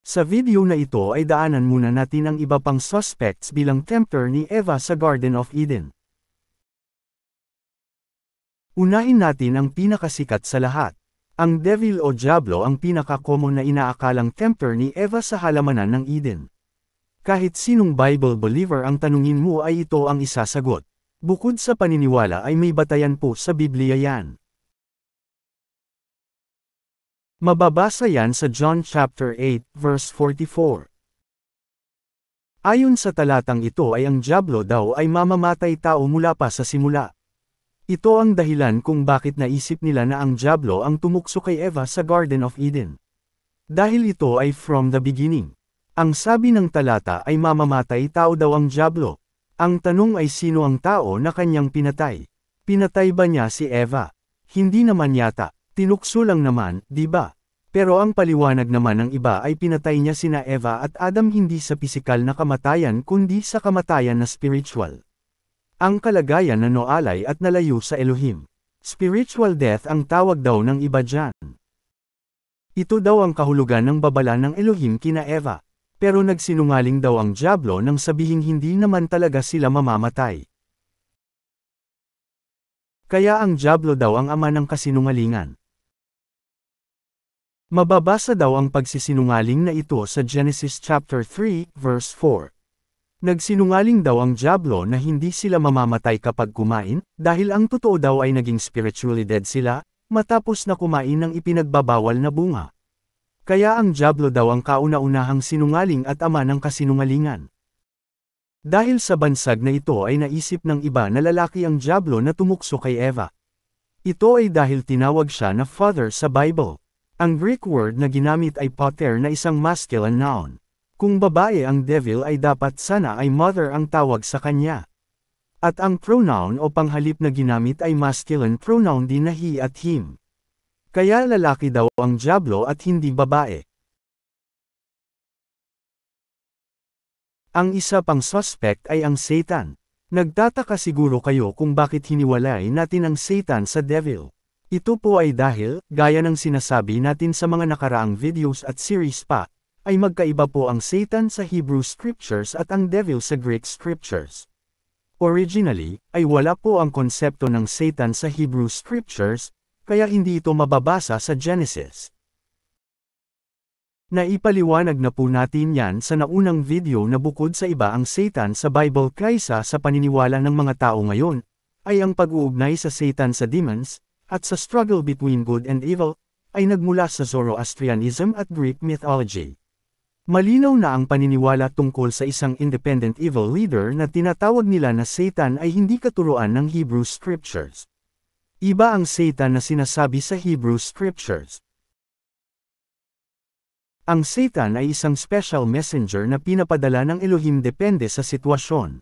Sa video na ito ay daanan muna natin ang iba pang suspects bilang tempter ni Eva sa Garden of Eden. Unahin natin ang pinakasikat sa lahat. Ang devil o diablo ang pinaka-common na inaakalang tempter ni Eva sa halamanan ng Eden. Kahit sinong Bible believer ang tanungin mo ay ito ang isasagot. Bukod sa paniniwala ay may batayan po sa Biblia yan. Mababasa yan sa John chapter 8, verse 44. Ayon sa talatang ito ay ang diablo daw ay mamamatay tao mula pa sa simula. Ito ang dahilan kung bakit naisip nila na ang diablo ang tumukso kay Eva sa Garden of Eden. Dahil ito ay from the beginning. Ang sabi ng talata ay mamamatay tao daw ang diablo. Ang tanong ay sino ang tao na kanyang pinatay? Pinatay ba niya si Eva? Hindi naman yata. Tinukso lang naman, di ba? Pero ang paliwanag naman ng iba ay pinatay niya sina Eva at Adam hindi sa pisikal na kamatayan kundi sa kamatayan na spiritual. Ang kalagayan na noalay at nalayo sa Elohim. Spiritual death ang tawag daw ng iba dyan. Ito daw ang kahulugan ng babala ng Elohim kina Eva. Pero nagsinungaling daw ang diablo nang sabihing hindi naman talaga sila mamamatay. Kaya ang diablo daw ang ama ng kasinungalingan. Mababasa daw ang pagsisinungaling na ito sa Genesis chapter 3, verse 4. Nagsinungaling daw ang diablo na hindi sila mamamatay kapag kumain, dahil ang totoo daw ay naging spiritually dead sila, matapos na kumain ng ipinagbabawal na bunga. Kaya ang diablo daw ang kauna-unahang sinungaling at ama ng kasinungalingan. Dahil sa bansag na ito ay naisip ng iba na lalaki ang diablo na tumukso kay Eva. Ito ay dahil tinawag siya na father sa Bible. Ang Greek word na ginamit ay pater na isang masculine noun. Kung babae ang devil ay dapat sana ay mother ang tawag sa kanya. At ang pronoun o panghalip na ginamit ay masculine pronoun din na he at him. Kaya lalaki daw ang diablo at hindi babae. Ang isa pang suspect ay ang Satan. Nagtataka siguro kayo kung bakit hiniwalay natin ang Satan sa devil. Ito po ay dahil, gaya ng sinasabi natin sa mga nakaraang videos at series pa, ay magkaiba po ang Satan sa Hebrew Scriptures at ang devil sa Greek Scriptures. Originally, ay wala po ang konsepto ng Satan sa Hebrew Scriptures, kaya hindi ito mababasa sa Genesis. Naipaliwanag na po natin yan sa naunang video na bukod sa iba ang Satan sa Bible kaysa sa paniniwala ng mga tao ngayon, ay ang pag-uugnay sa Satan sa demons, at sa struggle between good and evil, ay nagmula sa Zoroastrianism at Greek mythology. Malinaw na ang paniniwala tungkol sa isang independent evil leader na tinatawag nila na Satan ay hindi katuruan ng Hebrew Scriptures. Iba ang Satan na sinasabi sa Hebrew Scriptures. Ang Satan ay isang special messenger na pinapadala ng Elohim depende sa sitwasyon.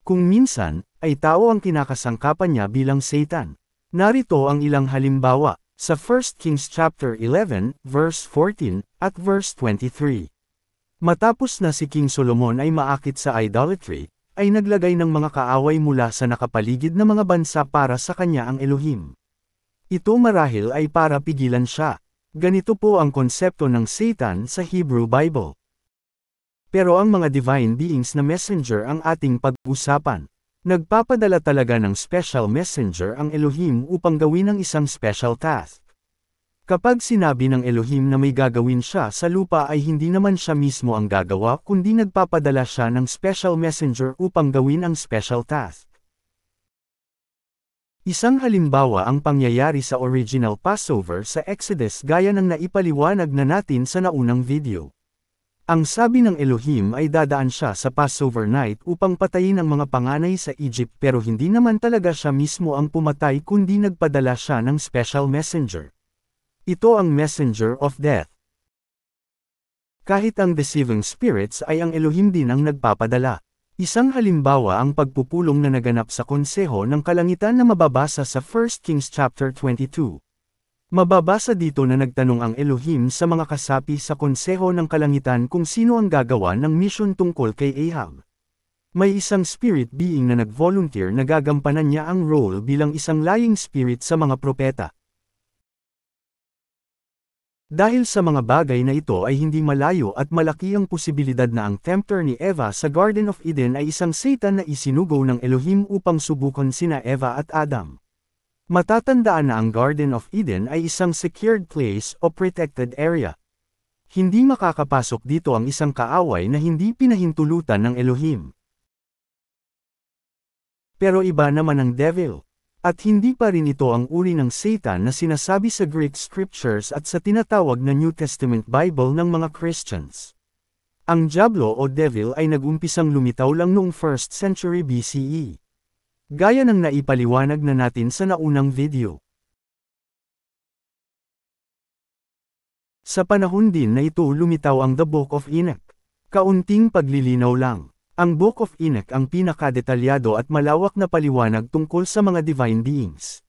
Kung minsan, ay tao ang kinakasangkapan niya bilang Satan. Narito ang ilang halimbawa, sa 1 Kings chapter 11, verse 14, at verse 23. Matapos na si King Solomon ay maakit sa idolatry, ay naglagay ng mga kaaway mula sa nakapaligid na mga bansa para sa kanya ang Elohim. Ito marahil ay para pigilan siya. Ganito po ang konsepto ng Satan sa Hebrew Bible. Pero ang mga divine beings na messenger ang ating pag-usapan. Nagpapadala talaga ng special messenger ang Elohim upang gawin ang isang special task. Kapag sinabi ng Elohim na may gagawin siya sa lupa ay hindi naman siya mismo ang gagawa kundi nagpapadala siya ng special messenger upang gawin ang special task. Isang halimbawa ang pangyayari sa original Passover sa Exodus gaya ng naipaliwanag na natin sa naunang video. Ang sabi ng Elohim ay dadaan siya sa Passover night upang patayin ang mga panganay sa Egypt pero hindi naman talaga siya mismo ang pumatay kundi nagpadala siya ng special messenger. Ito ang messenger of death. Kahit ang deceiving spirits ay ang Elohim din ang nagpapadala. Isang halimbawa ang pagpupulong na naganap sa konseho ng kalangitan na mababasa sa 1 Kings chapter 22. Mababasa dito na nagtanong ang Elohim sa mga kasapi sa konseho ng kalangitan kung sino ang gagawa ng misyon tungkol kay Ahab. May isang spirit being na nag-volunteer na gagampanan niya ang role bilang isang lying spirit sa mga propeta. Dahil sa mga bagay na ito ay hindi malayo at malaki ang posibilidad na ang tempter ni Eva sa Garden of Eden ay isang Satan na isinugo ng Elohim upang subukan sina Eva at Adam. Matatandaan na ang Garden of Eden ay isang secured place o protected area. Hindi makakapasok dito ang isang kaaway na hindi pinahintulutan ng Elohim. Pero iba naman ang devil. At hindi pa rin ito ang uri ng Satan na sinasabi sa Greek scriptures at sa tinatawag na New Testament Bible ng mga Christians. Ang diablo o devil ay nag-umpisang lumitaw lang noong 1st century BCE. Gaya ng naipaliwanag na natin sa naunang video. Sa panahon din na ito lumitaw ang The Book of Enoch. Kaunting paglilinaw lang. Ang Book of Enoch ang pinakadetalyado at malawak na paliwanag tungkol sa mga divine beings.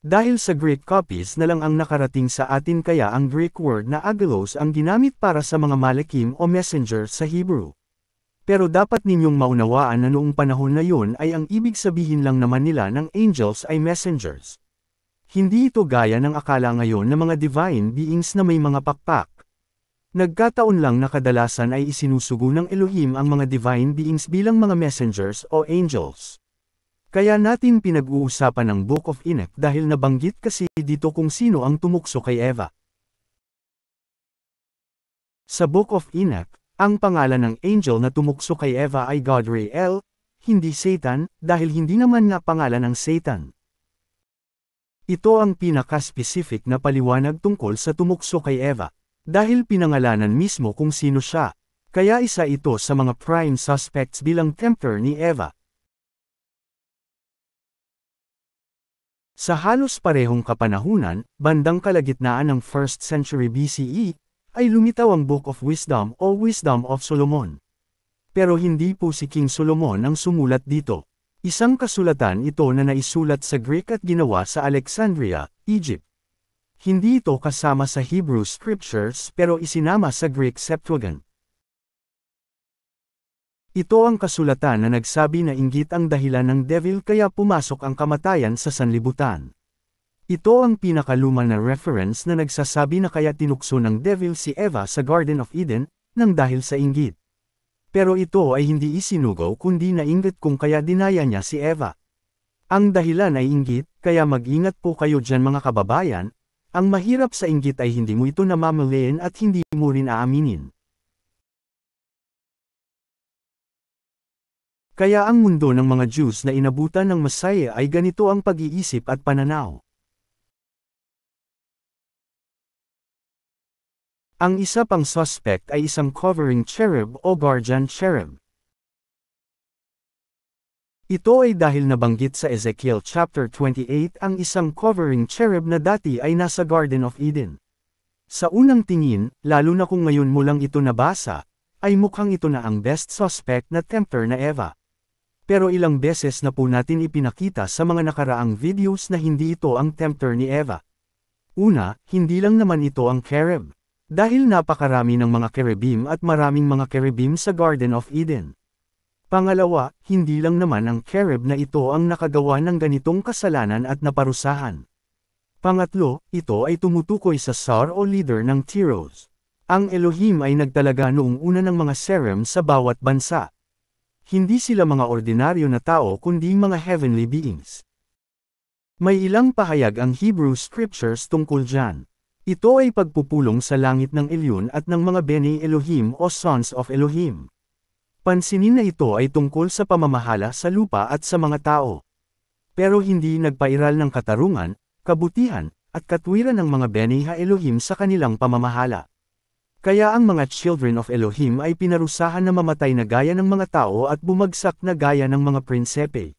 Dahil sa Greek copies na lang ang nakarating sa atin kaya ang Greek word na angelos ang ginamit para sa mga malakim o messenger sa Hebrew. Pero dapat ninyong maunawaan na noong panahon na yun ay ang ibig sabihin lang naman nila ng angels ay messengers. Hindi ito gaya ng akala ngayon na mga divine beings na may mga pakpak. Nagkataon lang na kadalasan ay isinusugo ng Elohim ang mga divine beings bilang mga messengers o angels. Kaya natin pinag-uusapan ang Book of Enoch dahil nabanggit kasi dito kung sino ang tumukso kay Eva. Sa Book of Enoch, ang pangalan ng angel na tumukso kay Eva ay Godriel, hindi Satan, dahil hindi naman nga pangalan ng Satan. Ito ang pinaka-specific na paliwanag tungkol sa tumukso kay Eva. Dahil pinangalanan mismo kung sino siya, kaya isa ito sa mga prime suspects bilang tempter ni Eva. Sa halos parehong kapanahunan, bandang kalagitnaan ng 1st century BCE, ay lumitaw ang Book of Wisdom o Wisdom of Solomon. Pero hindi po si King Solomon ang sumulat dito. Isang kasulatan ito na naisulat sa Greek at ginawa sa Alexandria, Egypt. Hindi ito kasama sa Hebrew scriptures pero isinama sa Greek Septuagint. Ito ang kasulatan na nagsabi na inggit ang dahilan ng devil kaya pumasok ang kamatayan sa sanlibutan. Ito ang pinakaluma na reference na nagsasabi na kaya tinukso ng devil si Eva sa Garden of Eden, nang dahil sa inggit. Pero ito ay hindi isinugaw kundi nainggit kung kaya dinaya niya si Eva. Ang dahilan ay inggit, kaya mag-ingat po kayo dyan mga kababayan. Ang mahirap sa inggit ay hindi mo ito namamalayan at hindi mo rin aaminin. Kaya ang mundo ng mga Jews na inabutan ng Messiah ay ganito ang pag-iisip at pananaw. Ang isa pang suspect ay isang covering cherub o guardian cherub. Ito ay dahil nabanggit sa Ezekiel chapter 28 ang isang covering cherub na dati ay nasa Garden of Eden. Sa unang tingin, lalo na kung ngayon mo lang ito nabasa, ay mukhang ito na ang best suspect na tempter na Eva. Pero ilang beses na po natin ipinakita sa mga nakaraang videos na hindi ito ang tempter ni Eva. Una, hindi lang naman ito ang cherub. Dahil napakarami ng mga cherubim at maraming mga cherubim sa Garden of Eden. Pangalawa, hindi lang naman ang cherub na ito ang nakagawa ng ganitong kasalanan at naparusahan. Pangatlo, ito ay tumutukoy sa Sar o leader ng Tyros. Ang Elohim ay nagtalaga noong una ng mga serum sa bawat bansa. Hindi sila mga ordinaryo na tao kundi mga heavenly beings. May ilang pahayag ang Hebrew scriptures tungkol dyan. Ito ay pagpupulong sa langit ng Elyon at ng mga Bene Elohim o Sons of Elohim. Pansinin na ito ay tungkol sa pamamahala sa lupa at sa mga tao. Pero hindi nagpairal ng katarungan, kabutihan, at katwiran ng mga Bene Elohim sa kanilang pamamahala. Kaya ang mga children of Elohim ay pinarusahan na mamatay na gaya ng mga tao at bumagsak na gaya ng mga prinsepe.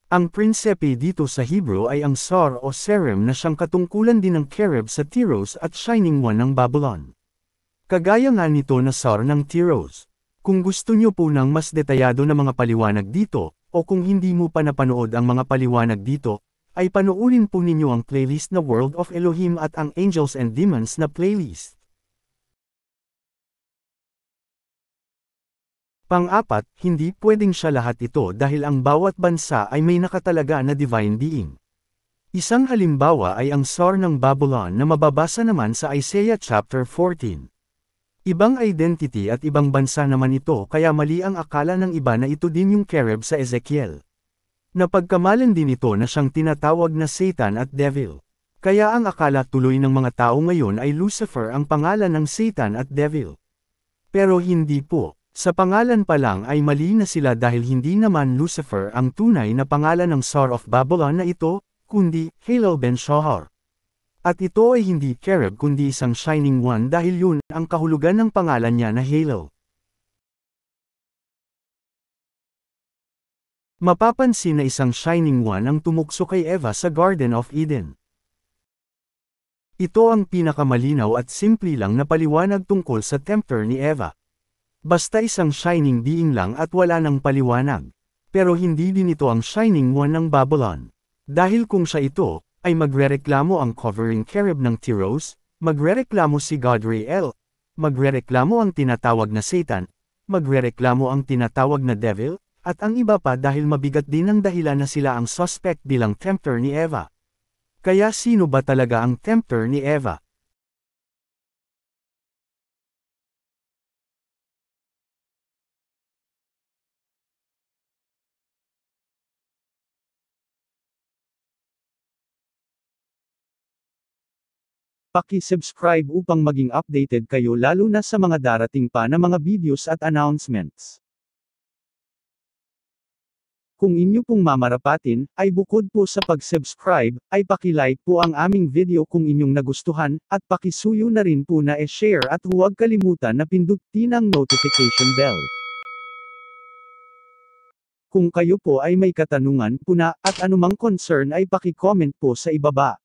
Ang prinsepe dito sa Hebrew ay ang Sar o Serem na siyang katungkulan din ng Cherub sa Tyros at Shining One ng Babylon. Kagaya nga nito na Sar ng Tyros. Kung gusto nyo po ng mas detayado na mga paliwanag dito, o kung hindi mo pa napanood ang mga paliwanag dito, ay panoorin po ninyo ang playlist na World of Elohim at ang Angels and Demons na playlist. Pang-apat, hindi pwedeng siya lahat ito dahil ang bawat bansa ay may nakatalaga na divine being. Isang halimbawa ay ang SAR ng Babylon na mababasa naman sa Isaiah chapter 14. Ibang identity at ibang bansa naman ito kaya mali ang akala ng iba na ito din yung cherub sa Ezekiel. Napagkamalan din ito na siyang tinatawag na Satan at Devil. Kaya ang akala tuloy ng mga tao ngayon ay Lucifer ang pangalan ng Satan at Devil. Pero hindi po. Sa pangalan pa lang ay mali na sila dahil hindi naman Lucifer ang tunay na pangalan ng Tsar of Babylon na ito, kundi Halel ben Shahar. At ito ay hindi cherub kundi isang shining one dahil yun ang kahulugan ng pangalan niya na Halel. Mapapansin na isang shining one ang tumukso kay Eva sa Garden of Eden. Ito ang pinakamalinaw at simple lang na paliwanag tungkol sa tempter ni Eva. Basta isang shining being lang at wala nang paliwanag. Pero hindi din ito ang shining one ng Babylon. Dahil kung siya ito, ay magrereklamo ang covering cherub ng Tyros, magrereklamo si Gadriel, magrereklamo ang tinatawag na Satan, magrereklamo ang tinatawag na Devil, at ang iba pa dahil mabigat din ang dahilan na sila ang suspect bilang tempter ni Eva. Kaya sino ba talaga ang tempter ni Eva? Paki-subscribe upang maging updated kayo lalo na sa mga darating pa na mga videos at announcements. Kung inyo pong mamarapatin, ay bukod po sa pag-subscribe, ay paki-like po ang aming video kung inyong nagustuhan, at pakisuyo na rin po na e-share at huwag kalimutan na pindutin ang notification bell. Kung kayo po ay may katanungan po na, at anumang concern ay paki-comment po sa ibaba.